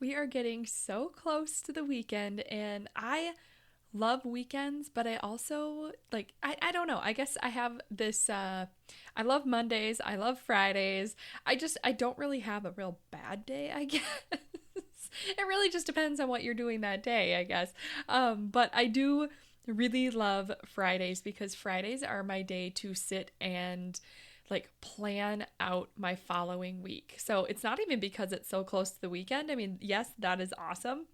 We are getting so close to the weekend, and I love weekends, but I also I don't know. I guess I have this I love Mondays, I love Fridays. I don't really have a real bad day, I guess. It really just depends on what you're doing that day, I guess. But I do really love Fridays because Fridays are my day to sit and plan out my following week. So it's not even because it's so close to the weekend. I mean, yes, that is awesome,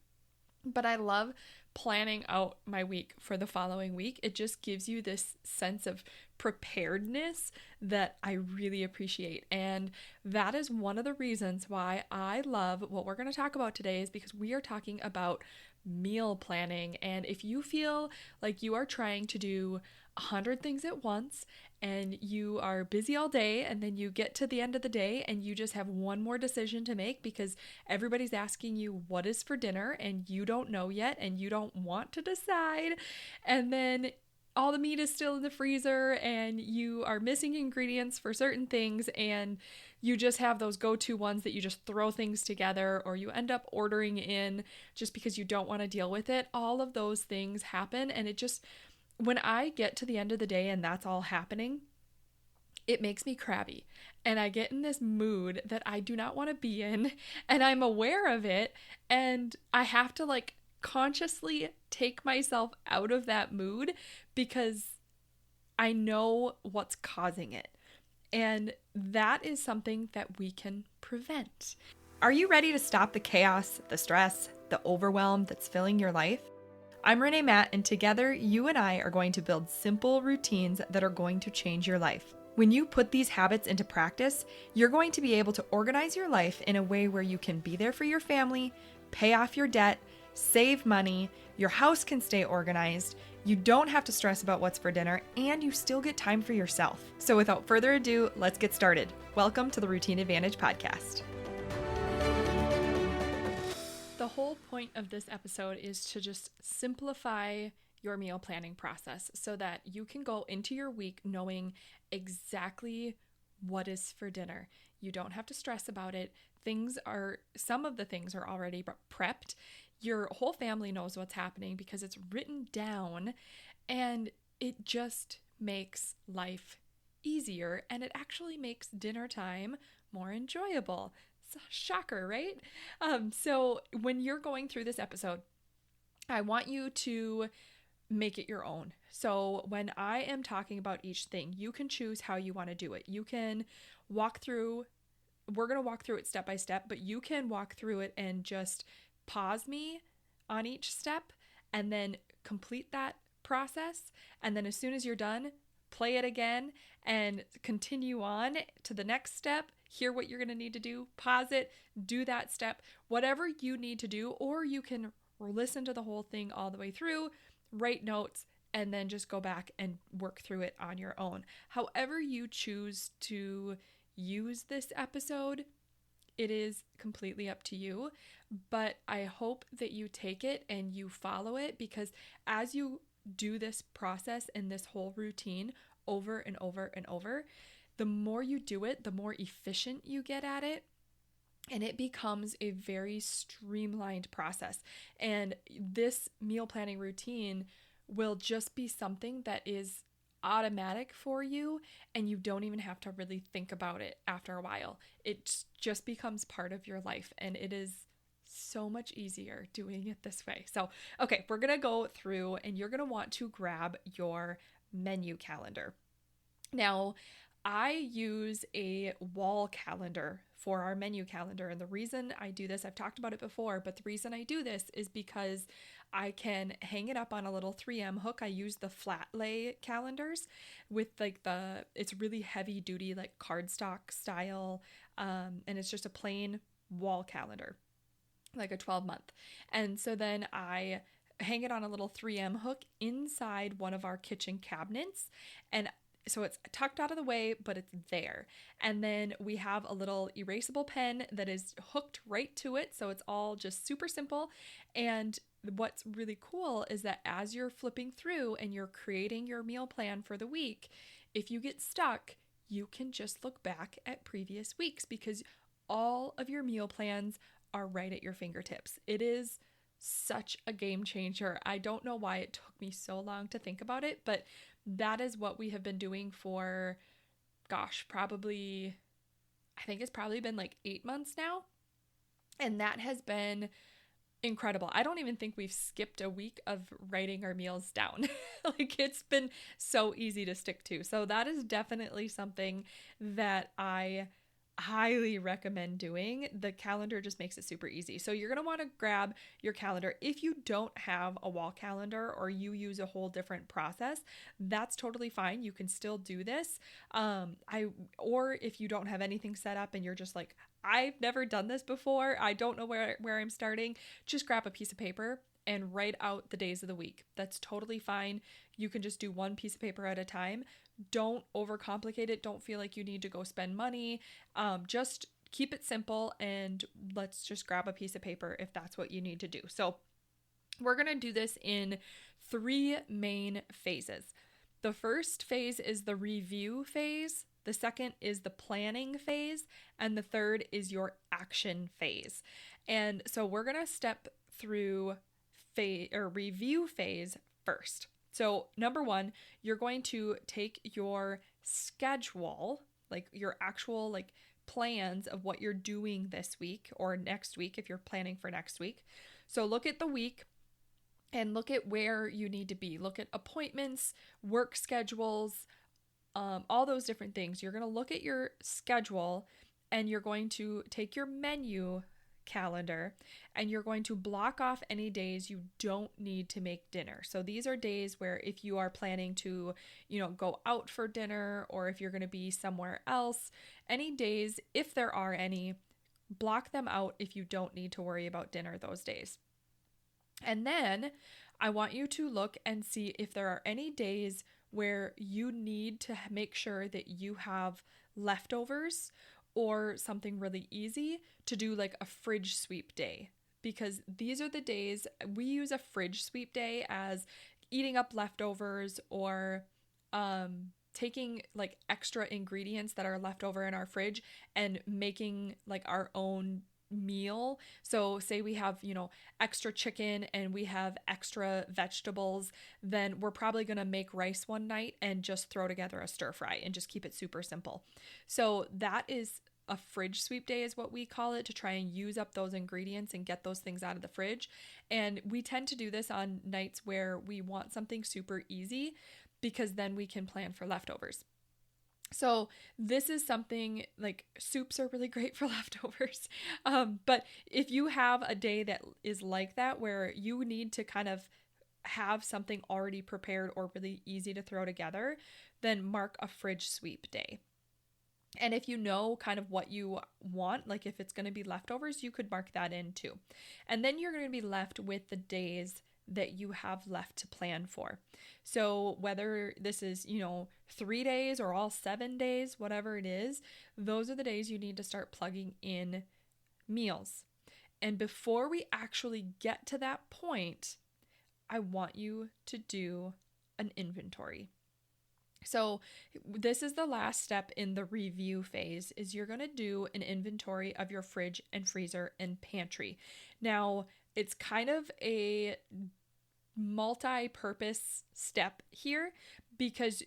but I love planning out my week for the following week. It just gives you this sense of preparedness that I really appreciate. And that is one of the reasons why I love what we're going to talk about today, is because we are talking about meal planning. And if you feel like you are trying to do 100 things at once and you are busy all day, and then you get to the end of the day and you just have one more decision to make because everybody's asking you what is for dinner and you don't know yet and you don't want to decide, and then all the meat is still in the freezer and you are missing ingredients for certain things, and you just have those go-to ones that you just throw things together, or you end up ordering in just because you don't want to deal with it. All of those things happen, and it just, when I get to the end of the day and that's all happening, it makes me crabby. And I get in this mood that I do not want to be in, and I'm aware of it, and I have to consciously take myself out of that mood because I know what's causing it. And that is something that we can prevent. Are you ready to stop the chaos, the stress, the overwhelm that's filling your life? I'm Renae Matt, and together you and I are going to build simple routines that are going to change your life. When you put these habits into practice, you're going to be able to organize your life in a way where you can be there for your family, pay off your debt, save money, your house can stay organized, you don't have to stress about what's for dinner, and you still get time for yourself. So without further ado, let's get started. Welcome to the Routine Advantage Podcast. The whole point of this episode is to just simplify your meal planning process so that you can go into your week knowing exactly what is for dinner. You don't have to stress about it. Some of the things are already prepped. Your whole family knows what's happening because it's written down, and it just makes life easier, and it actually makes dinner time more enjoyable. It's a shocker, right? So when you're going through this episode, I want you to make it your own. So when I am talking about each thing, you can choose how you want to do it. You can we're going to walk through it step by step, but you can walk through it and just pause me on each step and then complete that process. And then as soon as you're done, play it again and continue on to the next step. Hear what you're going to need to do, pause it, do that step, whatever you need to do, or you can listen to the whole thing all the way through, write notes, and then just go back and work through it on your own. However you choose to use this episode, it is completely up to you, but I hope that you take it and you follow it, because as you do this process and this whole routine over and over and over, the more you do it, the more efficient you get at it, and it becomes a very streamlined process. And this meal planning routine will just be something that is automatic for you, and you don't even have to really think about it after a while. It just becomes part of your life, and it is so much easier doing it this way. So, okay, we're going to go through, and you're going to want to grab your menu calendar. Now, I use a wall calendar for our menu calendar, and the reason I do this, I've talked about it before, but the reason I do this is because I can hang it up on a little 3M hook. I use the flat lay calendars with it's really heavy duty, like cardstock style, and it's just a plain wall calendar, like a 12-month. And so then I hang it on a little 3M hook inside one of our kitchen cabinets, and so it's tucked out of the way, but it's there. And then we have a little erasable pen that is hooked right to it. So it's all just super simple. And what's really cool is that as you're flipping through and you're creating your meal plan for the week, if you get stuck, you can just look back at previous weeks, because all of your meal plans are right at your fingertips. It is such a game changer. I don't know why it took me so long to think about it, but that is what we have been doing for, probably, I think it's probably been like 8 months now. And that has been incredible. I don't even think we've skipped a week of writing our meals down. Like, it's been so easy to stick to. So that is definitely something that I highly recommend doing. The calendar just makes it super easy. So you're going to want to grab your calendar. If you don't have a wall calendar or you use a whole different process, that's totally fine. You can still do this. Or if you don't have anything set up and you're just like, I've never done this before, I don't know where I'm starting, just grab a piece of paper and write out the days of the week. That's totally fine. You can just do one piece of paper at a time. Don't overcomplicate it. Don't feel like you need to go spend money. Just keep it simple, and let's just grab a piece of paper if that's what you need to do. So we're going to do this in 3 main phases. The first phase is the review phase. The second is the planning phase, and the third is your action phase. And so we're going to step through review phase first. So number 1, you're going to take your schedule, like your actual plans of what you're doing this week or next week if you're planning for next week. So look at the week and look at where you need to be. Look at appointments, work schedules, all those different things. You're going to look at your schedule and you're going to take your menu calendar and you're going to block off any days you don't need to make dinner. So these are days where if you are planning to, go out for dinner, or if you're going to be somewhere else, any days, if there are any, block them out if you don't need to worry about dinner those days. And then I want you to look and see if there are any days where you need to make sure that you have leftovers or something really easy to do, like a fridge sweep day. Because these are the days we use a fridge sweep day as eating up leftovers or taking like extra ingredients that are left over in our fridge and making like our own meal. So say we have, extra chicken and we have extra vegetables, then we're probably going to make rice one night and just throw together a stir fry and just keep it super simple. So that is a fridge sweep day is what we call it, to try and use up those ingredients and get those things out of the fridge. And we tend to do this on nights where we want something super easy, because then we can plan for leftovers. So this is something like soups are really great for leftovers. But if you have a day that is like that, where you need to kind of have something already prepared or really easy to throw together, then mark a fridge sweep day. And if you know kind of what you want, like if it's going to be leftovers, you could mark that in too. And then you're going to be left with the days that you have left to plan for. So whether this is, 3 days or all 7 days, whatever it is, those are the days you need to start plugging in meals. And before we actually get to that point, I want you to do an inventory. So this is the last step in the review phase, is you're going to do an inventory of your fridge and freezer and pantry. Now, it's kind of a multi-purpose step here, because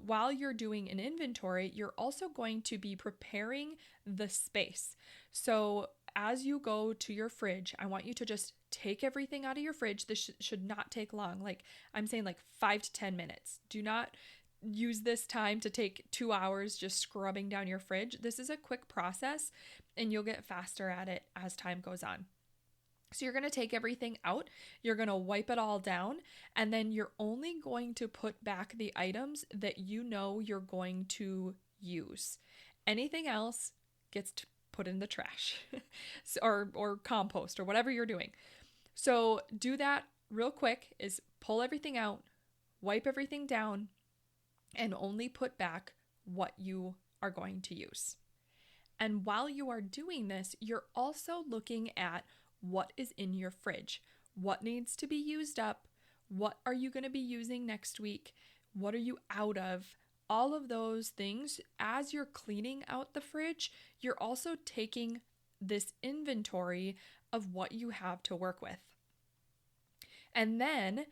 while you're doing an inventory, you're also going to be preparing the space. So as you go to your fridge, I want you to just take everything out of your fridge. This should not take long. Like I'm saying, like 5 to 10 minutes. Do not use this time to take 2 hours just scrubbing down your fridge. This is a quick process and you'll get faster at it as time goes on. So you're going to take everything out, you're going to wipe it all down, and then you're only going to put back the items that you know you're going to use. Anything else gets put in the trash or compost or whatever you're doing. So do that real quick, is pull everything out, wipe everything down, and only put back what you are going to use. And while you are doing this, you're also looking at what is in your fridge, what needs to be used up, what are you going to be using next week, what are you out of, all of those things. As you're cleaning out the fridge, you're also taking this inventory of what you have to work with. And then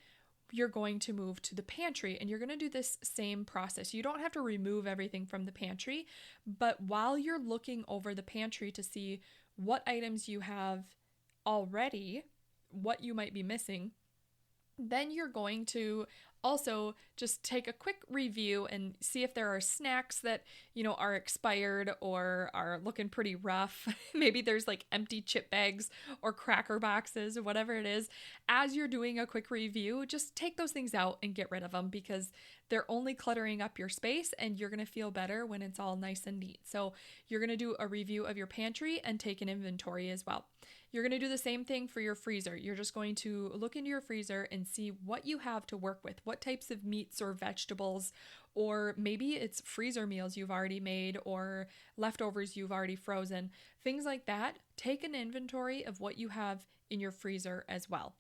you're going to move to the pantry and you're going to do this same process. You don't have to remove everything from the pantry, but while you're looking over the pantry to see what items you have already, what you might be missing, then you're going to also just take a quick review and see if there are snacks that, are expired or are looking pretty rough. Maybe there's like empty chip bags or cracker boxes or whatever it is. As you're doing a quick review, just take those things out and get rid of them because they're only cluttering up your space and you're going to feel better when it's all nice and neat. So you're going to do a review of your pantry and take an inventory as well. You're going to do the same thing for your freezer. You're just going to look into your freezer and see what you have to work with, what types of meats or vegetables, or maybe it's freezer meals you've already made or leftovers you've already frozen, things like that. Take an inventory of what you have in your freezer as well.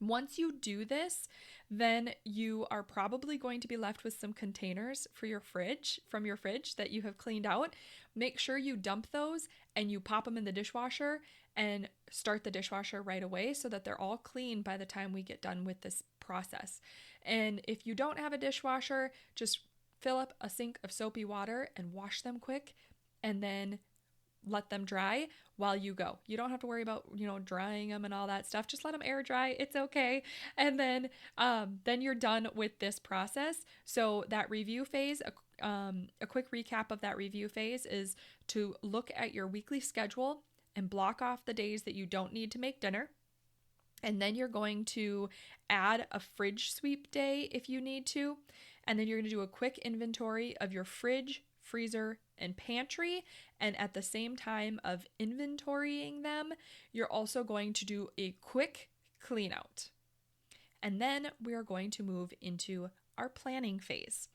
Once you do this, then you are probably going to be left with some containers for your fridge, from your fridge that you have cleaned out. Make sure you dump those and you pop them in the dishwasher and start the dishwasher right away so that they're all clean by the time we get done with this process. And if you don't have a dishwasher, just fill up a sink of soapy water and wash them quick and then let them dry while you go. You don't have to worry about, drying them and all that stuff. Just let them air dry. It's okay. And then you're done with this process. So that review phase, a quick recap of that review phase is to look at your weekly schedule and block off the days that you don't need to make dinner. And then you're going to add a fridge sweep day if you need to. And then you're going to do a quick inventory of your fridge, freezer, and pantry. And at the same time of inventorying them, you're also going to do a quick clean out. And then we are going to move into our planning phase.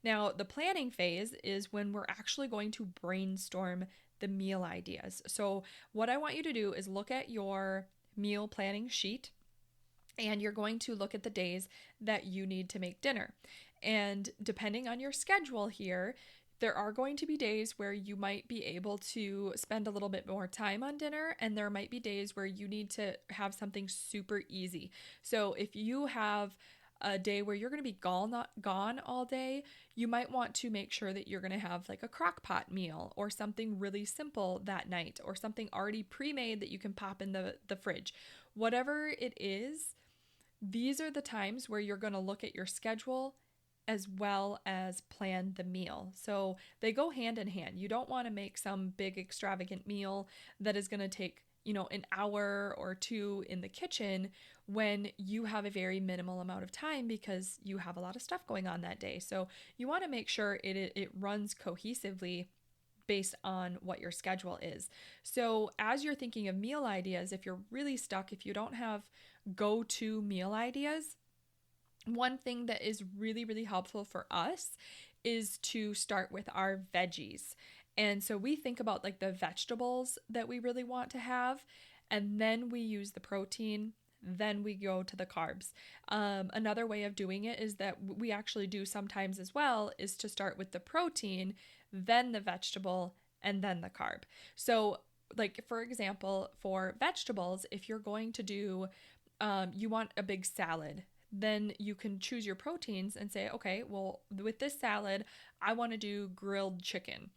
Now, the planning phase is when we're actually going to brainstorm the meal ideas. So what I want you to do is look at your meal planning sheet and you're going to look at the days that you need to make dinner. And depending on your schedule here, there are going to be days where you might be able to spend a little bit more time on dinner, and there might be days where you need to have something super easy. So if you have a day where you're going to be gone all day, you might want to make sure that you're going to have like a crock pot meal or something really simple that night or something already pre-made that you can pop in the fridge. Whatever it is, these are the times where you're going to look at your schedule as well as plan the meal. So they go hand in hand. You don't want to make some big extravagant meal that is going to take, an hour or two in the kitchen when you have a very minimal amount of time because you have a lot of stuff going on that day. So you want to make sure it runs cohesively based on what your schedule is. So as you're thinking of meal ideas, if you're really stuck, if you don't have go-to meal ideas, one thing that is really, really helpful for us is to start with our veggies. And so we think about like the vegetables that we really want to have, and then we use the protein, then we go to the carbs. Another way of doing it is that we actually do sometimes as well is to start with the protein, then the vegetable, and then the carb. So like, for example, for vegetables, if you're going to do, you want a big salad, then you can choose your proteins and say, okay, well, with this salad, I want to do grilled chicken.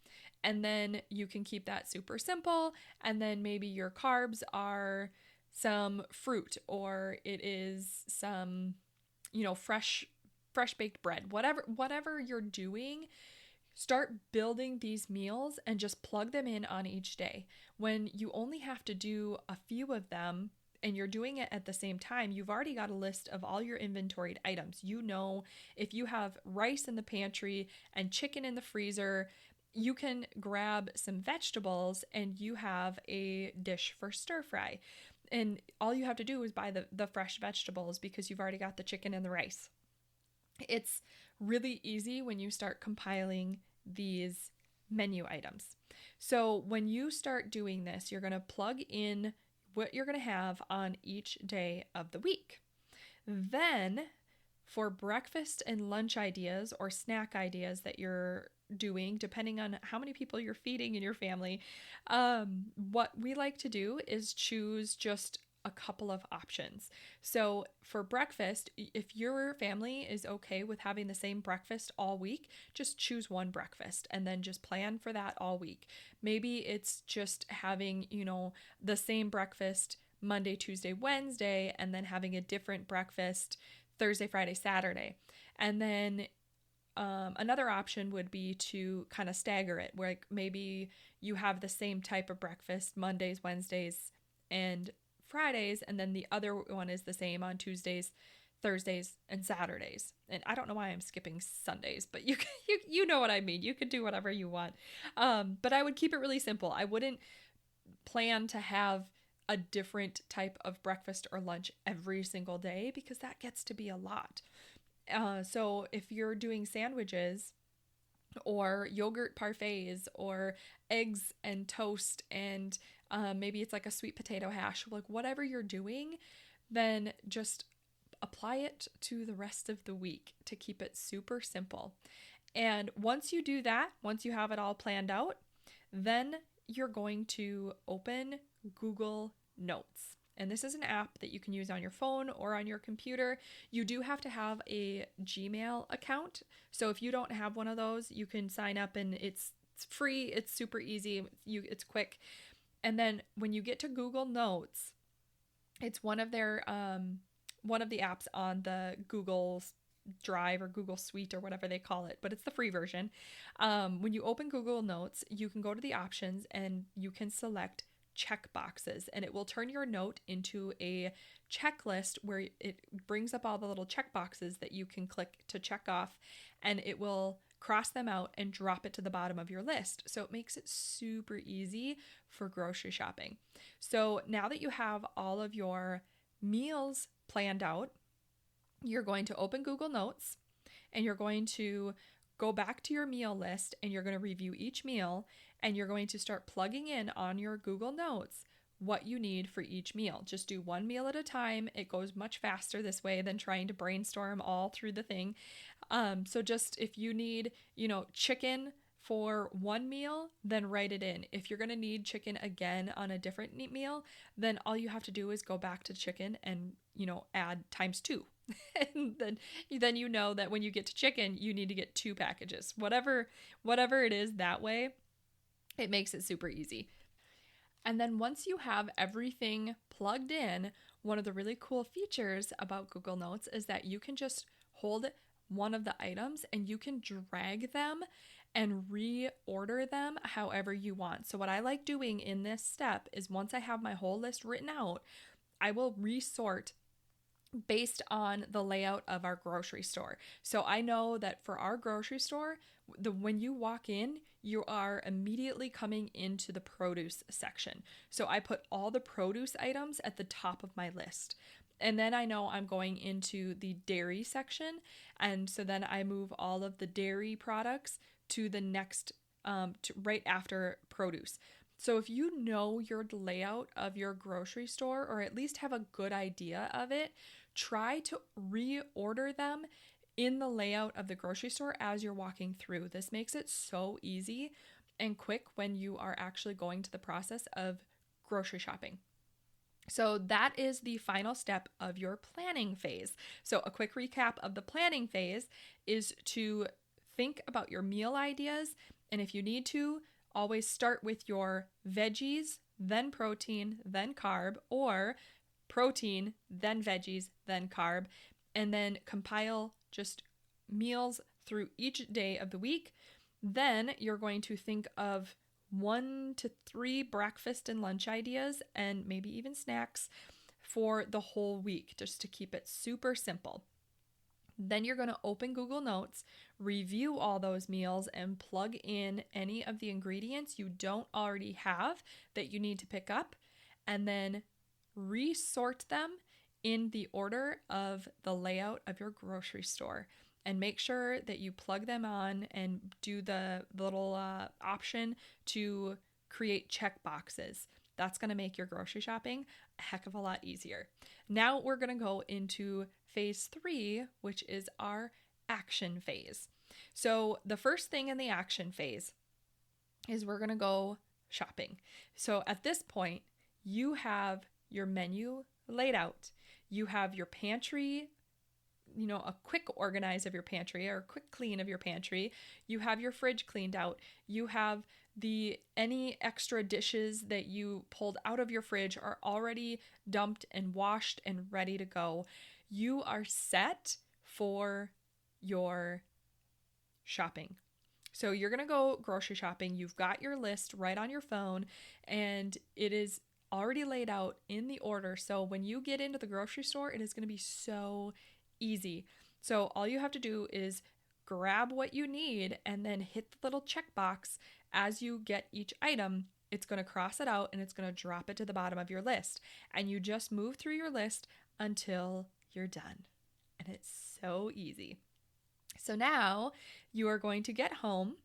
And then you can keep that super simple. And then maybe your carbs are some fruit, or it is some, fresh baked bread, whatever you're doing. Start building these meals and just plug them in on each day. When you only have to do a few of them, and you're doing it at the same time, you've already got a list of all your inventoried items. If you have rice in the pantry and chicken in the freezer, you can grab some vegetables and you have a dish for stir fry. And all you have to do is buy the fresh vegetables because you've already got the chicken and the rice. It's really easy when you start compiling these menu items. So when you start doing this, you're going to plug in what you're going to have on each day of the week. Then for breakfast and lunch ideas or snack ideas that you're doing, depending on how many people you're feeding in your family, what we like to do is choose just a couple of options. So for breakfast, if your family is okay with having the same breakfast all week, just choose one breakfast and then just plan for that all week. Maybe it's just having, the same breakfast Monday, Tuesday, Wednesday, and then having a different breakfast Thursday, Friday, Saturday. And then another option would be to kind of stagger it, where maybe you have the same type of breakfast Mondays, Wednesdays, and Fridays, and then the other one is the same on Tuesdays, Thursdays, and Saturdays. And I don't know why I'm skipping Sundays, but you know what I mean. You could do whatever you want. But I would keep it really simple. I wouldn't plan to have a different type of breakfast or lunch every single day, because that gets to be a lot. So if you're doing sandwiches or yogurt parfaits or eggs and toast and maybe it's like a sweet potato hash, like whatever you're doing, then just apply it to the rest of the week to keep it super simple. And once you do that, once you have it all planned out, then you're going to open Google Notes. And this is an app that you can use on your phone or on your computer. You do have to have a Gmail account. So if you don't have one of those, you can sign up and it's free. It's super easy. It's quick. And then when you get to Google Notes, it's one of the apps on the Google Drive or Google Suite or whatever they call it, but it's the free version. When you open Google Notes, you can go to the options and you can select check boxes, and it will turn your note into a checklist where it brings up all the little check boxes that you can click to check off, and it will cross them out and drop it to the bottom of your list. So it makes it super easy for grocery shopping. So now that you have all of your meals planned out, you're going to open Google Notes and you're going to go back to your meal list and you're going to review each meal, and you're going to start plugging in on your Google Notes what you need for each meal. Just do one meal at a time. It goes much faster this way than trying to brainstorm all through the thing. So just if you need, chicken for one meal, then write it in. If you're going to need chicken again on a different meal, then all you have to do is go back to chicken and, add times 2. And then you know that when you get to chicken, you need to get 2 packages. Whatever it is that way, it makes it super easy. And then once you have everything plugged in, one of the really cool features about Google Notes is that you can just hold one of the items and you can drag them and reorder them however you want. So what I like doing in this step is, once I have my whole list written out, I will resort based on the layout of our grocery store. So I know that for our grocery store, when you walk in, you are immediately coming into the produce section. So I put all the produce items at the top of my list. And then I know I'm going into the dairy section. And so then I move all of the dairy products to the next, right after produce. So if you know your layout of your grocery store, or at least have a good idea of it, try to reorder them in the layout of the grocery store as you're walking through. This makes it so easy and quick when you are actually going to the process of grocery shopping. So that is the final step of your planning phase. So a quick recap of the planning phase is to think about your meal ideas, and if you need to, always start with your veggies, then protein, then carb, or protein, then veggies, then carb, and then compile just meals through each day of the week. Then you're going to think of 1 to 3 breakfast and lunch ideas, and maybe even snacks for the whole week, just to keep it super simple. Then you're going to open Google Notes, review all those meals, and plug in any of the ingredients you don't already have that you need to pick up, and then resort them in the order of the layout of your grocery store. And make sure that you plug them on and do the little option to create check boxes. That's going to make your grocery shopping a heck of a lot easier. Now we're going to go into phase 3, which is our action phase. So the first thing in the action phase is we're going to go shopping. So at this point, you have your menu laid out. You have your pantry, a quick organize of your pantry or a quick clean of your pantry. You have your fridge cleaned out. You have any extra dishes that you pulled out of your fridge are already dumped and washed and ready to go. You are set for your shopping. So you're going to go grocery shopping. You've got your list right on your phone and it is already laid out in the order. So when you get into the grocery store, it is going to be so easy. So all you have to do is grab what you need and then hit the little checkbox as you get each item. It's going to cross it out and it's going to drop it to the bottom of your list. And you just move through your list until you're done. And it's so easy. So now you are going to get home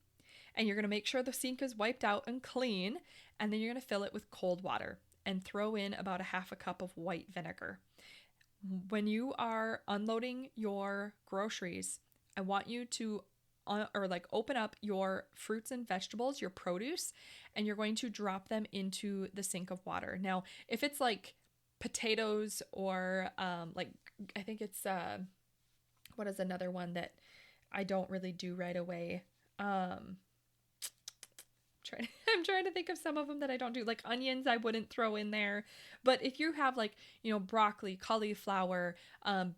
and you're going to make sure the sink is wiped out and clean. And then you're going to fill it with cold water and throw in about a half a cup of white vinegar. When you are unloading your groceries, I want you to open up your fruits and vegetables, your produce, and you're going to drop them into the sink of water. Now, if it's like potatoes or I think it's what is another one that I don't really do right away? I'm trying to think of some of them that I don't do. Like onions, I wouldn't throw in there. But if you have broccoli, cauliflower,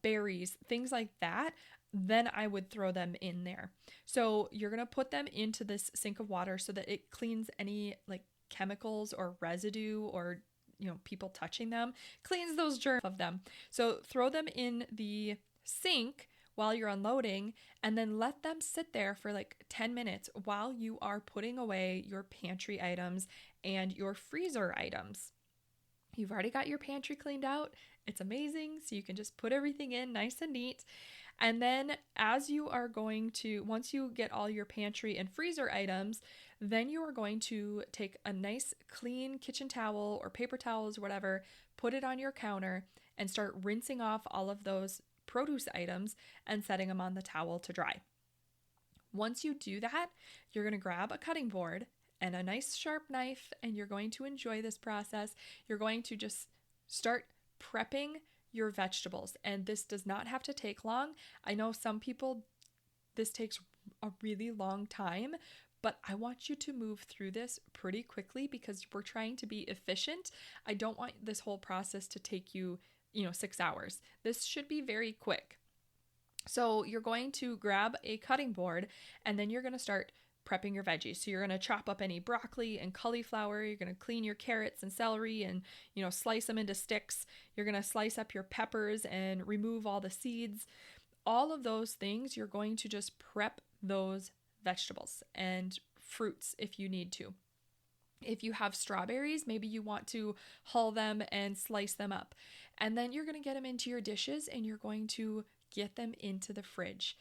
berries, things like that, then I would throw them in there. So you're going to put them into this sink of water so that it cleans any chemicals or residue or, people touching them, cleans those germs of them. So throw them in the sink while you're unloading and then let them sit there for 10 minutes while you are putting away your pantry items and your freezer items. You've already got your pantry cleaned out. It's amazing. So you can just put everything in nice and neat. And then once you get all your pantry and freezer items, then you are going to take a nice clean kitchen towel or paper towels or whatever, put it on your counter and start rinsing off all of those produce items and setting them on the towel to dry. Once you do that, you're going to grab a cutting board and a nice sharp knife and you're going to enjoy this process. You're going to just start prepping your vegetables, and this does not have to take long. I know some people, this takes a really long time, but I want you to move through this pretty quickly because we're trying to be efficient. I don't want this whole process to take you 6 hours. This should be very quick. So you're going to grab a cutting board and then you're going to start prepping your veggies. So you're going to chop up any broccoli and cauliflower. You're going to clean your carrots and celery and, slice them into sticks. You're going to slice up your peppers and remove all the seeds. All of those things, you're going to just prep those vegetables and fruits if you need to. If you have strawberries, maybe you want to hull them and slice them up. And then you're going to get them into your dishes and you're going to get them into the fridge.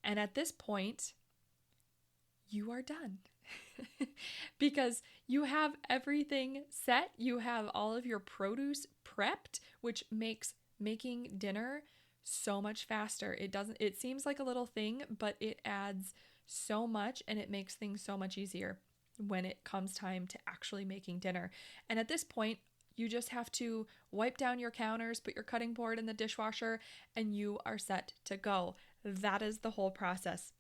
And at this point, you are done because you have everything set. You have all of your produce prepped, which makes making dinner so much faster. It seems like a little thing, but it adds so much and it makes things so much easier when it comes time to actually making dinner. And at this point, you just have to wipe down your counters, put your cutting board in the dishwasher, and you are set to go. That is the whole process.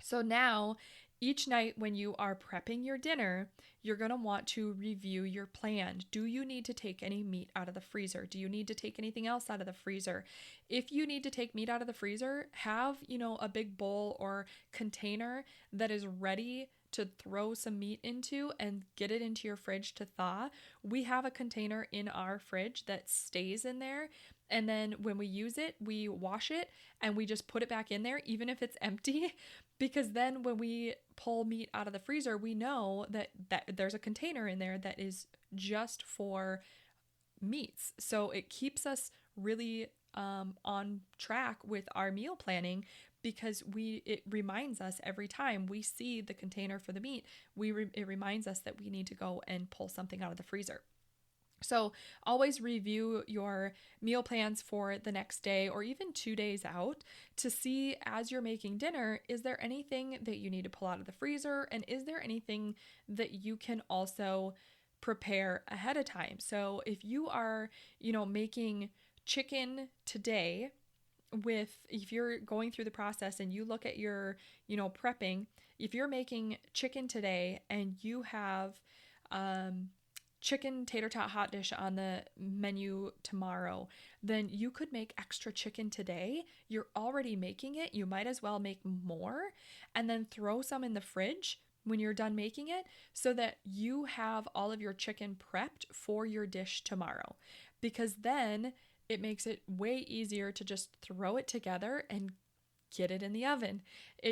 So now, each night when you are prepping your dinner, you're going to want to review your plan. Do you need to take any meat out of the freezer? Do you need to take anything else out of the freezer? If you need to take meat out of the freezer, have, a big bowl or container that is ready to throw some meat into and get it into your fridge to thaw. We have a container in our fridge that stays in there. And then when we use it, we wash it and we just put it back in there, even if it's empty, because then when we pull meat out of the freezer, we know that there's a container in there that is just for meats. So it keeps us really on track with our meal planning because it reminds us every time we see the container for the meat, it reminds us that we need to go and pull something out of the freezer. So always review your meal plans for the next day or even 2 days out to see, as you're making dinner, is there anything that you need to pull out of the freezer? And is there anything that you can also prepare ahead of time? So if you are, making chicken today, if you're going through the process and you look at your, prepping, if you're making chicken today and you have, chicken tater tot hot dish on the menu tomorrow, then you could make extra chicken today. You're already making it. You might as well make more and then throw some in the fridge when you're done making it so that you have all of your chicken prepped for your dish tomorrow. Because then it makes it way easier to just throw it together and get it in the oven.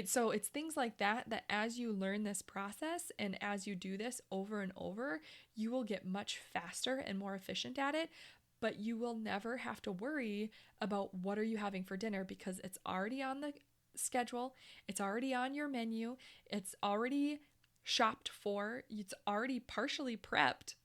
So it's things like that as you learn this process and as you do this over and over, you will get much faster and more efficient at it, but you will never have to worry about what are you having for dinner because it's already on the schedule, it's already on your menu, it's already shopped for, it's already partially prepped,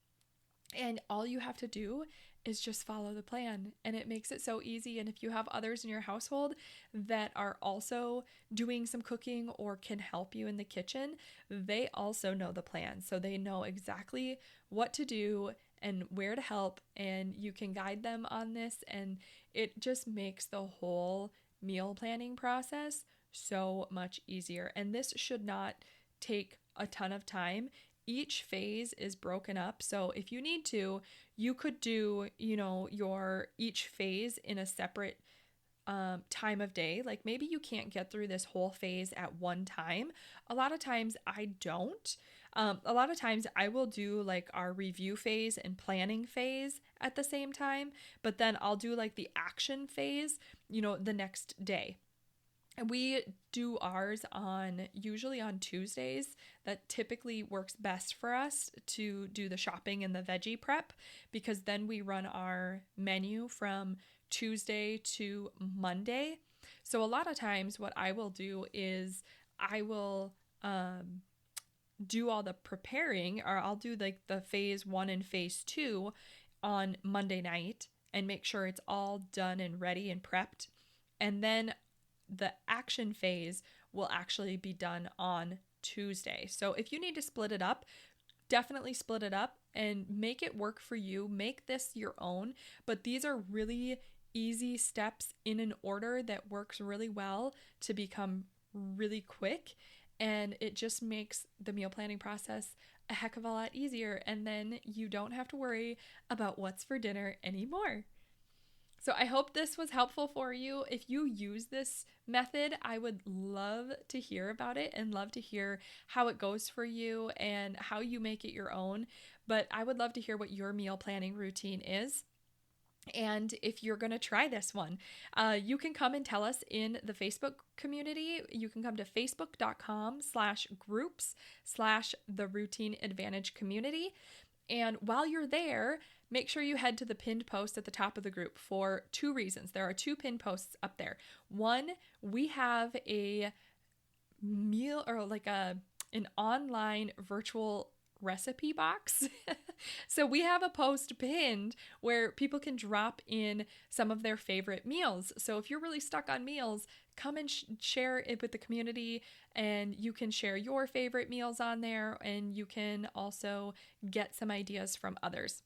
and all you have to do is just follow the plan, and it makes it so easy. And if you have others in your household that are also doing some cooking or can help you in the kitchen, they also know the plan. So they know exactly what to do and where to help, and you can guide them on this, and it just makes the whole meal planning process so much easier. And this should not take a ton of time. Each phase is broken up. So if you need to, you could do, your each phase in a separate time of day. Like maybe you can't get through this whole phase at one time. A lot of times I don't. A lot of times I will do like our review phase and planning phase at the same time, but then I'll do like the action phase, the next day. And we do ours usually on Tuesdays. That typically works best for us to do the shopping and the veggie prep, because then we run our menu from Tuesday to Monday. So a lot of times what I will do is I will do all the preparing, or I'll do like the phase 1 and phase 2 on Monday night and make sure it's all done and ready and prepped. And then the action phase will actually be done on Tuesday. So if you need to split it up, definitely split it up and make it work for you. Make this your own. But these are really easy steps in an order that works really well to become really quick. And it just makes the meal planning process a heck of a lot easier. And then you don't have to worry about what's for dinner anymore. So I hope this was helpful for you. If you use this method, I would love to hear about it and love to hear how it goes for you and how you make it your own. But I would love to hear what your meal planning routine is. And if you're going to try this one, you can come and tell us in the Facebook community. You can come to facebook.com/groups/theroutineadvantagecommunity. And while you're there, make sure you head to the pinned post at the top of the group for 2 reasons. There are 2 pinned posts up there. One, we have a meal or like an online virtual recipe box. So we have a post pinned where people can drop in some of their favorite meals. So if you're really stuck on meals, come and share it with the community, and you can share your favorite meals on there, and you can also get some ideas from others.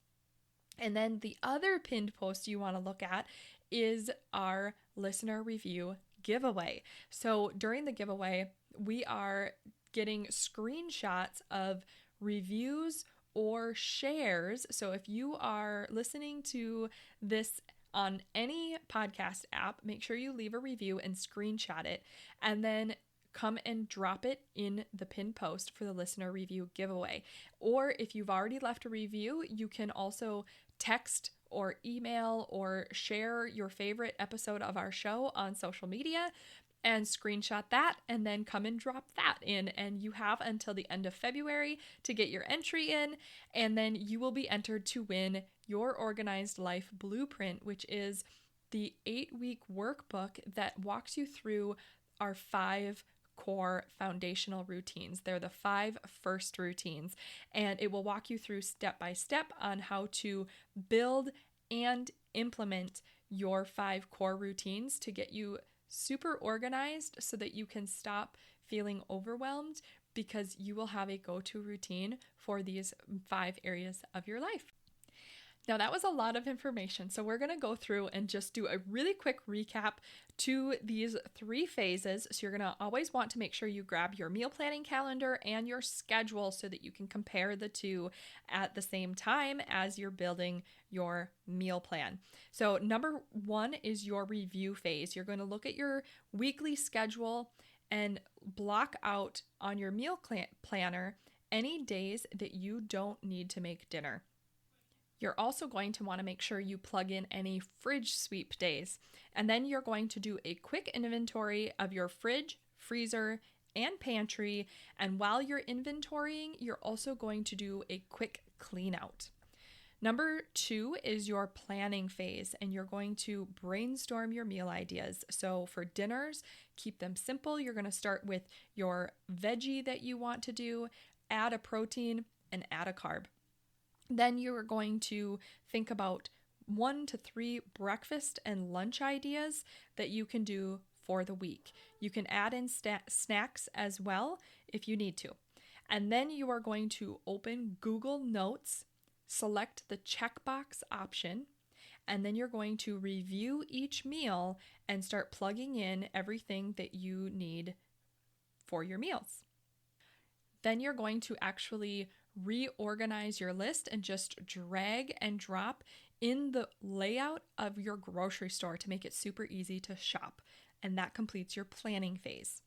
And then the other pinned post you want to look at is our listener review giveaway. So during the giveaway, we are getting screenshots of reviews or shares. So if you are listening to this on any podcast app, make sure you leave a review and screenshot it, and then come and drop it in the pinned post for the listener review giveaway. Or if you've already left a review, you can also text or email or share your favorite episode of our show on social media and screenshot that, and then come and drop that in. And you have until the end of February to get your entry in, and then you will be entered to win your Organized Life Blueprint, which is the 8-week workbook that walks you through our 5 core foundational routines. They're the 5 first routines, and it will walk you through step by step on how to build and implement your 5 core routines to get you super organized so that you can stop feeling overwhelmed, because you will have a go-to routine for these 5 areas of your life. Now, that was a lot of information, so we're going to go through and just do a really quick recap to these 3 phases. So you're going to always want to make sure you grab your meal planning calendar and your schedule so that you can compare the 2 at the same time as you're building your meal plan. So number 1 is your review phase. You're going to look at your weekly schedule and block out on your meal planner any days that you don't need to make dinner. You're also going to want to make sure you plug in any fridge sweep days. And then you're going to do a quick inventory of your fridge, freezer, and pantry. And while you're inventorying, you're also going to do a quick clean out. Number 2 is your planning phase, and you're going to brainstorm your meal ideas. So for dinners, keep them simple. You're going to start with your veggie that you want to do, add a protein, and add a carb. Then you are going to think about 1 to 3 breakfast and lunch ideas that you can do for the week. You can add in snacks as well if you need to. And then you are going to open Google Notes, select the checkbox option, and then you're going to review each meal and start plugging in everything that you need for your meals. Then you're going to actually reorganize your list and just drag and drop in the layout of your grocery store to make it super easy to shop. And that completes your planning phase.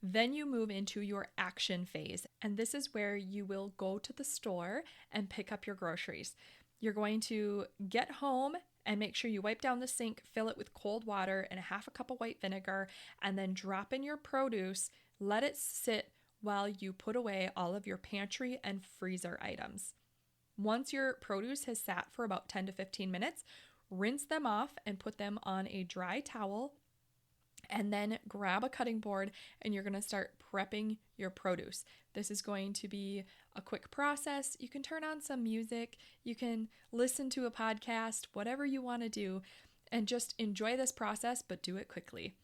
Then you move into your action phase, and this is where you will go to the store and pick up your groceries. You're going to get home and make sure you wipe down the sink, fill it with cold water and a half a cup of white vinegar, and then drop in your produce, let it sit while you put away all of your pantry and freezer items. Once your produce has sat for about 10 to 15 minutes, rinse them off and put them on a dry towel, and then grab a cutting board and you're going to start prepping your produce. This is going to be a quick process. You can turn on some music, you can listen to a podcast, whatever you want to do, and just enjoy this process, but do it quickly.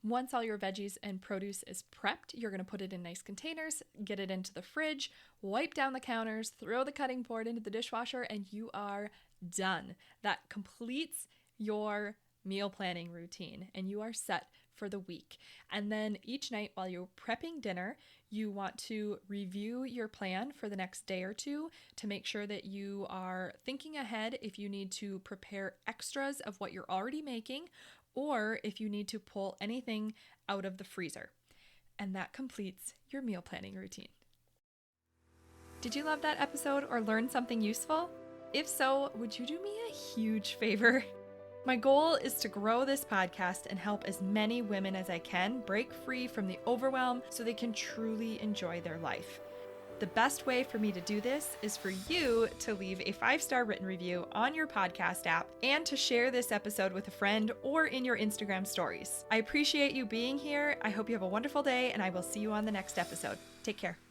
Once all your veggies and produce is prepped, you're going to put it in nice containers, get it into the fridge, wipe down the counters, throw the cutting board into the dishwasher, and you are done. That completes your meal planning routine, and you are set for the week. And then each night while you're prepping dinner, you want to review your plan for the next day or 2 to make sure that you are thinking ahead if you need to prepare extras of what you're already making, or if you need to pull anything out of the freezer. And that completes your meal planning routine. Did you love that episode or learn something useful? If so, would you do me a huge favor? My goal is to grow this podcast and help as many women as I can break free from the overwhelm so they can truly enjoy their life. The best way for me to do this is for you to leave a 5-star written review on your podcast app and to share this episode with a friend or in your Instagram stories. I appreciate you being here. I hope you have a wonderful day, and I will see you on the next episode. Take care.